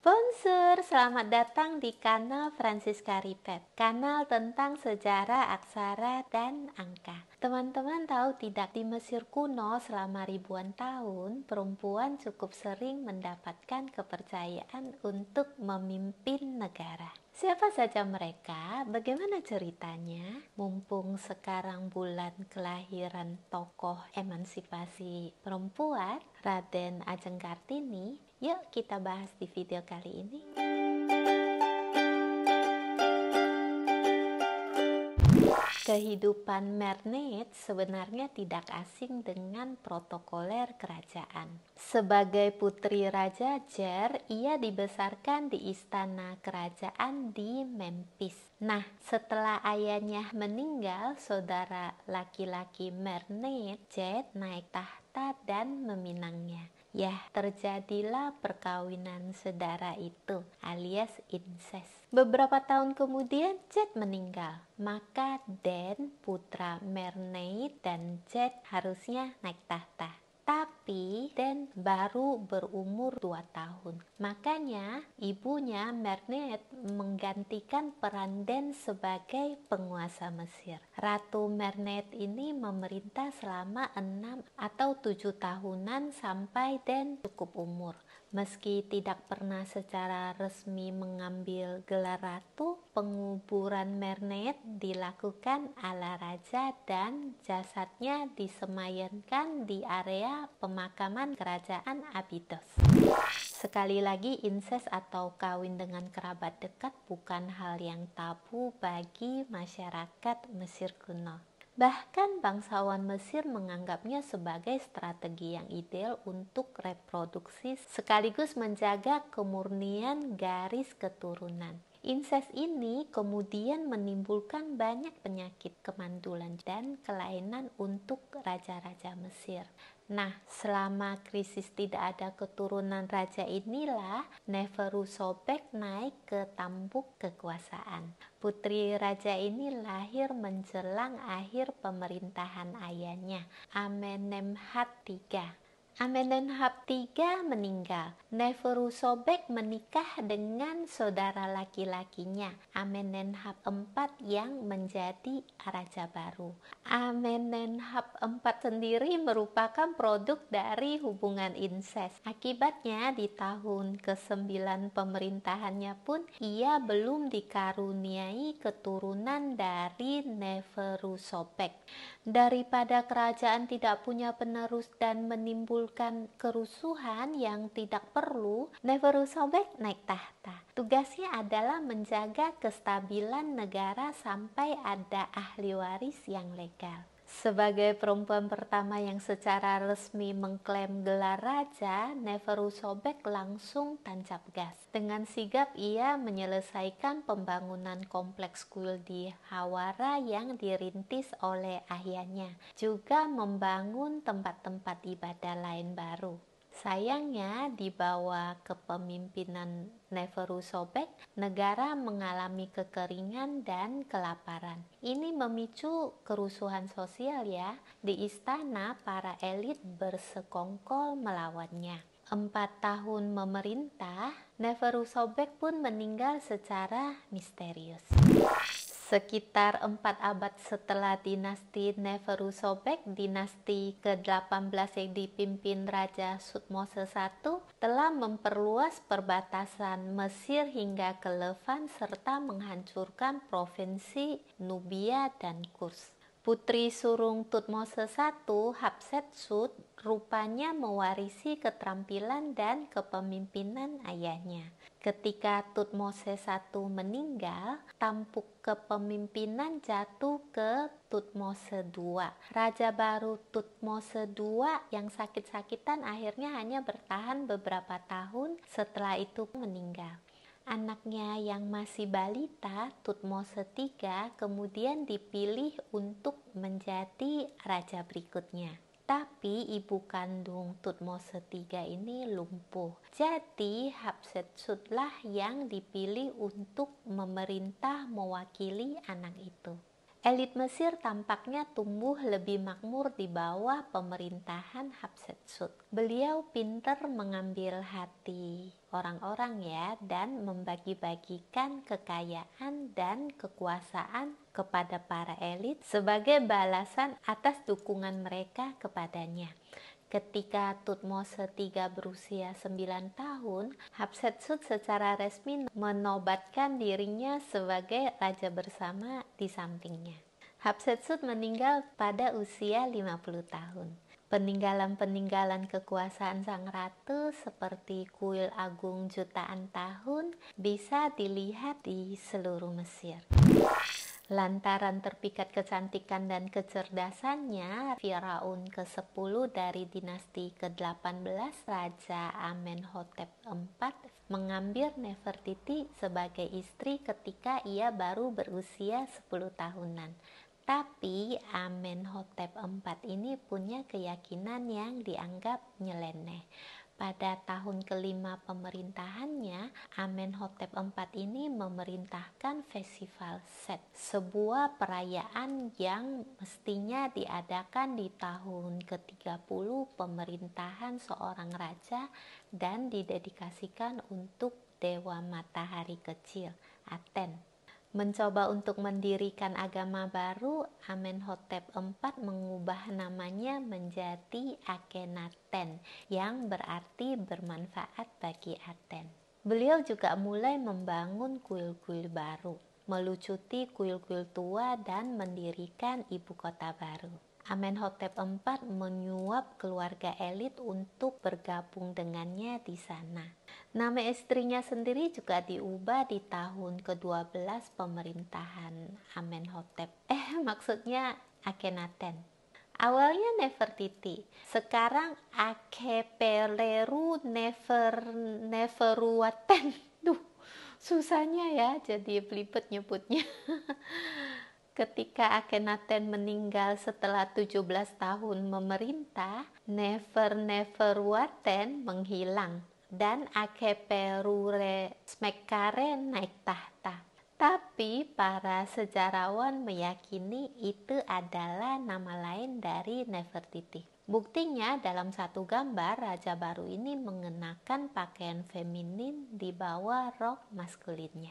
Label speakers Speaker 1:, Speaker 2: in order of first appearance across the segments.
Speaker 1: Bonjour, selamat datang di kanal Francisca Ripet, kanal tentang sejarah, aksara, dan angka. Teman-teman tahu tidak, di Mesir kuno selama ribuan tahun, perempuan cukup sering mendapatkan kepercayaan untuk memimpin negara. Siapa saja mereka? Bagaimana ceritanya? Mumpung sekarang bulan kelahiran tokoh emansipasi perempuan, Raden Ajeng Kartini, yuk kita bahas di video kali ini. Kehidupan Merneith sebenarnya tidak asing dengan protokoler kerajaan. Sebagai putri Raja Jer, ia dibesarkan di istana kerajaan di Memphis. Nah, setelah ayahnya meninggal, saudara laki-laki Merneith, Jet, naik tahta dan meminangnya. Ya, terjadilah perkawinan sedara itu, alias incest. Beberapa tahun kemudian, Jet meninggal. Maka Dan, putra Merneith, dan Jet harusnya naik tahta. Tapi Dan baru berumur 2 tahun. Makanya ibunya Merneith menggantikan peran Dan sebagai penguasa Mesir. Ratu Merneith ini memerintah selama 6 atau 7 tahunan sampai Dan cukup umur. Meski tidak pernah secara resmi mengambil gelar ratu, penguburan Merneith dilakukan ala raja dan jasadnya disemayamkan di area pemakaman kerajaan Abydos. Sekali lagi, incest atau kawin dengan kerabat dekat bukan hal yang tabu bagi masyarakat Mesir kuno. Bahkan bangsawan Mesir menganggapnya sebagai strategi yang ideal untuk reproduksi sekaligus menjaga kemurnian garis keturunan. Incest ini kemudian menimbulkan banyak penyakit, kemandulan, dan kelainan untuk raja-raja Mesir. Nah, selama krisis tidak ada keturunan raja inilah Neferu Sobek naik ke tampuk kekuasaan. Putri raja ini lahir menjelang akhir pemerintahan ayahnya, Amenemhat III. Amenemhat III meninggal. Neferu Sobek menikah dengan saudara laki-lakinya, Amenemhat IV, yang menjadi raja baru. Amenemhat IV sendiri merupakan produk dari hubungan incest. Akibatnya di tahun ke-9 pemerintahannya pun ia belum dikaruniai keturunan dari Neferu Sobek. Daripada kerajaan tidak punya penerus dan menimbulkan kerusuhan yang tidak perlu, Neferu Sobek naik tahta. Tugasnya adalah menjaga kestabilan negara sampai ada ahli waris yang legal. Sebagai perempuan pertama yang secara resmi mengklaim gelar raja, Neferu Sobek langsung tancap gas. Dengan sigap ia menyelesaikan pembangunan kompleks kuil di Hawara yang dirintis oleh ayahnya, juga membangun tempat-tempat ibadah lain baru. Sayangnya, di bawah kepemimpinan Neferu Sobek, negara mengalami kekeringan dan kelaparan. Ini memicu kerusuhan sosial ya. Di istana, para elit bersekongkol melawannya. 4 tahun memerintah, Neferu Sobek pun meninggal secara misterius. Sekitar 4 abad setelah dinasti Neferu Sobek, dinasti ke-18 yang dipimpin Raja Thutmose I telah memperluas perbatasan Mesir hingga ke Levant serta menghancurkan provinsi Nubia dan Kurs. Putri sulung Thutmose I, Hatshepsut, rupanya mewarisi keterampilan dan kepemimpinan ayahnya. Ketika Thutmose I meninggal, tampuk kepemimpinan jatuh ke Thutmose II. Raja baru Thutmose II yang sakit-sakitan akhirnya hanya bertahan beberapa tahun, setelah itu meninggal. Anaknya yang masih balita, Thutmose III, kemudian dipilih untuk menjadi raja berikutnya. Tapi ibu kandung Thutmose III ini lumpuh. Jadi Hatshepsutlah yang dipilih untuk memerintah mewakili anak itu. Elit Mesir tampaknya tumbuh lebih makmur di bawah pemerintahan Hatshepsut. Beliau pintar mengambil hati orang-orang ya, dan membagi-bagikan kekayaan dan kekuasaan kepada para elit sebagai balasan atas dukungan mereka kepadanya. Ketika Thutmose III berusia 9 tahun, Hatshepsut secara resmi menobatkan dirinya sebagai raja bersama di sampingnya. Hatshepsut meninggal pada usia 50 tahun. Peninggalan-peninggalan kekuasaan sang ratu seperti kuil agung jutaan tahun bisa dilihat di seluruh Mesir. Lantaran terpikat kecantikan dan kecerdasannya, Firaun ke-10 dari dinasti ke-18 Raja Amenhotep IV mengambil Nefertiti sebagai istri ketika ia baru berusia 10 tahunan. Tapi Amenhotep IV ini punya keyakinan yang dianggap nyeleneh. Pada tahun kelima pemerintahannya, Amenhotep IV ini memerintahkan festival Set, sebuah perayaan yang mestinya diadakan di tahun ke-30 pemerintahan seorang raja dan didedikasikan untuk dewa matahari kecil, Aten. Mencoba untuk mendirikan agama baru, Amenhotep IV mengubah namanya menjadi Akhenaten, yang berarti bermanfaat bagi Aten. Beliau juga mulai membangun kuil-kuil baru, melucuti kuil-kuil tua dan mendirikan ibu kota baru. Amenhotep IV menyuap keluarga elit untuk bergabung dengannya di sana. Nama istrinya sendiri juga diubah di tahun ke-12 pemerintahan Amenhotep. Maksudnya Akhenaten. Awalnya Nefertiti, sekarang Akhepeleru Neferuaten. Duh, susahnya ya, jadi belibet nyebutnya. Ketika Akhenaten meninggal setelah 17 tahun memerintah, Neferuaten menghilang dan Akheperure-Smekkare naik tahta. Tapi para sejarawan meyakini itu adalah nama lain dari Nefertiti. Buktinya dalam satu gambar, raja baru ini mengenakan pakaian feminin di bawah rok maskulinnya.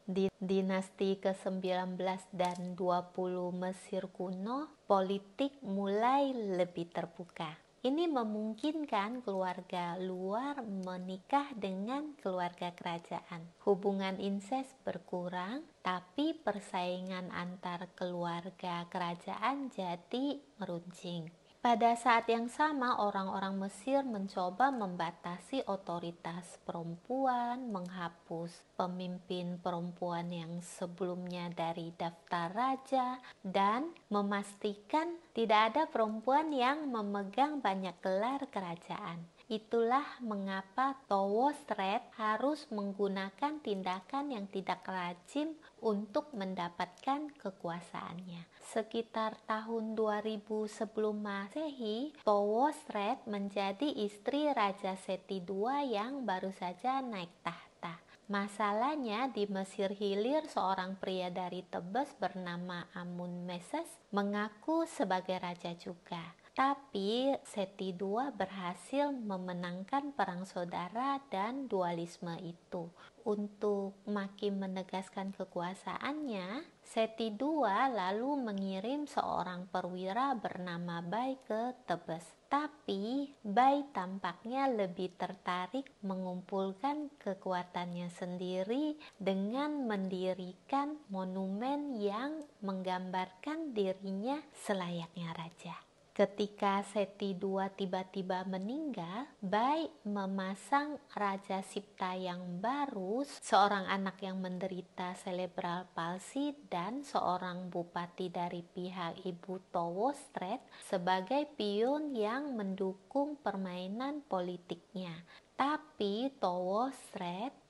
Speaker 1: Di dinasti ke-19 dan 20 Mesir kuno, politik mulai lebih terbuka. Ini memungkinkan keluarga luar menikah dengan keluarga kerajaan. Hubungan insest berkurang, tapi persaingan antar keluarga kerajaan jadi meruncing. Pada saat yang sama, orang-orang Mesir mencoba membatasi otoritas perempuan, menghapus pemimpin perempuan yang sebelumnya dari daftar raja, dan memastikan tidak ada perempuan yang memegang banyak gelar kerajaan. Itulah mengapa Thutmose harus menggunakan tindakan yang tidak lazim untuk mendapatkan kekuasaannya. Sekitar tahun 2000 sebelum Masehi, Thutmose menjadi istri Raja Seti II yang baru saja naik tahta. Masalahnya di Mesir Hilir, seorang pria dari Tebes bernama Amun-Meses mengaku sebagai raja juga. Tapi Seti II berhasil memenangkan perang saudara dan dualisme itu. Untuk makin menegaskan kekuasaannya, Seti II lalu mengirim seorang perwira bernama Bai ke Tebes. Tapi Bai tampaknya lebih tertarik mengumpulkan kekuatannya sendiri dengan mendirikan monumen yang menggambarkan dirinya selayaknya raja. Ketika Seti II tiba-tiba meninggal, Bai memasang Raja Sipta yang baru, seorang anak yang menderita cerebral palsy dan seorang bupati dari pihak ibu Thutmose sebagai pion yang mendukung permainan politiknya. Tapi Thutmose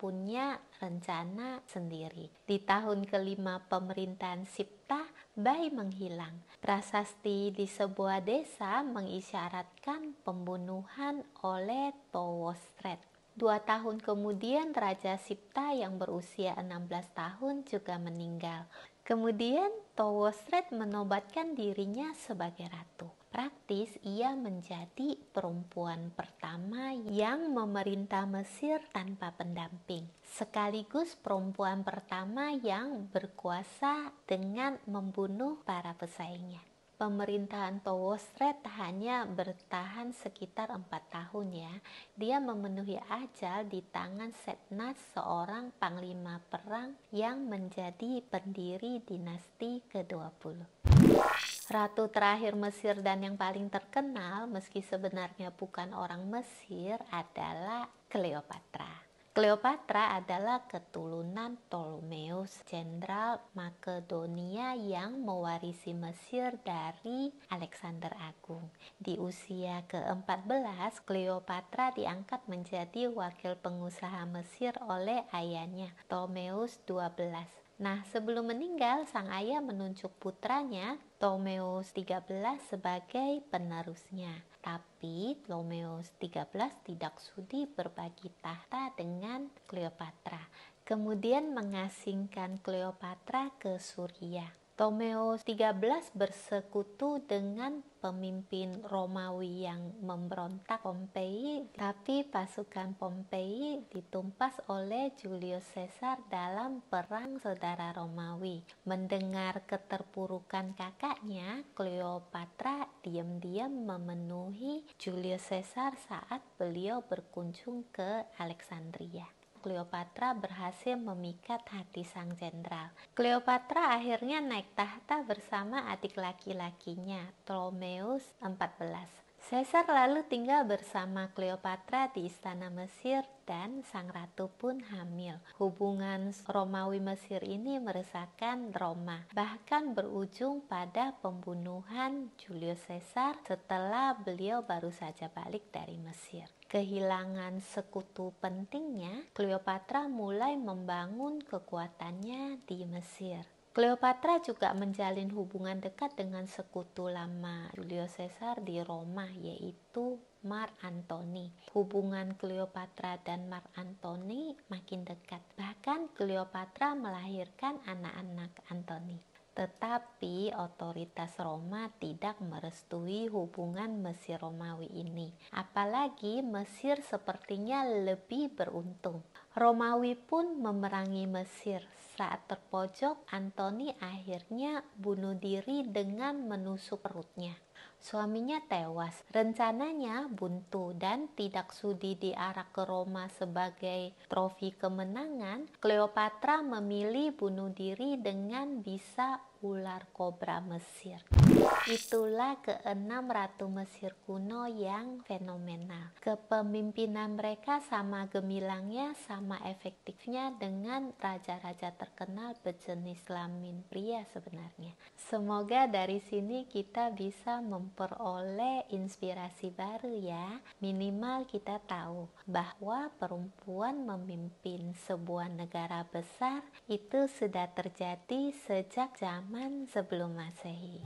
Speaker 1: punya rencana sendiri. Di tahun kelima pemerintahan Sipta, Bai menghilang. Prasasti di sebuah desa mengisyaratkan pembunuhan oleh Thutmose. 2 tahun kemudian Raja Sipta yang berusia 16 tahun juga meninggal. Kemudian Thutmose menobatkan dirinya sebagai ratu. praktis ia menjadi perempuan pertama yang memerintah Mesir tanpa pendamping, sekaligus perempuan pertama yang berkuasa dengan membunuh para pesaingnya. Pemerintahan Towosret hanya bertahan sekitar 4 tahun ya. Dia memenuhi ajal di tangan Setnas, seorang panglima perang yang menjadi pendiri dinasti ke-20. Ratu terakhir Mesir dan yang paling terkenal, meski sebenarnya bukan orang Mesir, adalah Cleopatra. Cleopatra adalah keturunan Ptolemeus, jenderal Makedonia yang mewarisi Mesir dari Alexander Agung. Di usia ke-14, Cleopatra diangkat menjadi wakil pengusaha Mesir oleh ayahnya, Ptolemeus XII. Nah, sebelum meninggal, sang ayah menunjuk putranya, Ptolemeus XIII, sebagai penerusnya. Tapi Ptolemeus XIII tidak sudi berbagi tahta dengan Cleopatra. Kemudian mengasingkan Cleopatra ke Suriah. Ptolemeus XIII bersekutu dengan pemimpin Romawi yang memberontak, Pompei, tapi pasukan Pompei ditumpas oleh Julius Caesar dalam perang saudara Romawi. Mendengar keterpurukan kakaknya, Cleopatra diam-diam memenuhi Julius Caesar saat beliau berkunjung ke Alexandria. Cleopatra berhasil memikat hati sang jenderal. Cleopatra akhirnya naik tahta bersama adik laki-lakinya, Ptolemeus XIV. Caesar lalu tinggal bersama Cleopatra di istana Mesir dan sang ratu pun hamil. Hubungan Romawi Mesir ini meresahkan Roma, bahkan berujung pada pembunuhan Julius Caesar setelah beliau baru saja balik dari Mesir. Kehilangan sekutu pentingnya, Cleopatra mulai membangun kekuatannya di Mesir. Cleopatra juga menjalin hubungan dekat dengan sekutu lama Julius Caesar di Roma, yaitu Mark Antony. Hubungan Cleopatra dan Mark Antony makin dekat. Bahkan Cleopatra melahirkan anak-anak Antony. Tetapi otoritas Roma tidak merestui hubungan Mesir Romawi ini. Apalagi Mesir sepertinya lebih beruntung. Romawi pun memerangi Mesir. Saat terpojok, Antony akhirnya bunuh diri dengan menusuk perutnya. Suaminya tewas. Rencananya buntu dan tidak sudi diarak ke Roma sebagai trofi kemenangan, Cleopatra memilih bunuh diri dengan bisa ular kobra Mesir. Itulah keenam ratu Mesir kuno yang fenomenal. Kepemimpinan mereka sama gemilangnya, sama efektifnya dengan raja-raja terkenal berjenis kelamin pria sebenarnya. Semoga dari sini kita bisa memperoleh inspirasi baru ya. Minimal kita tahu bahwa perempuan memimpin sebuah negara besar itu sudah terjadi sejak zaman sebelum Masehi.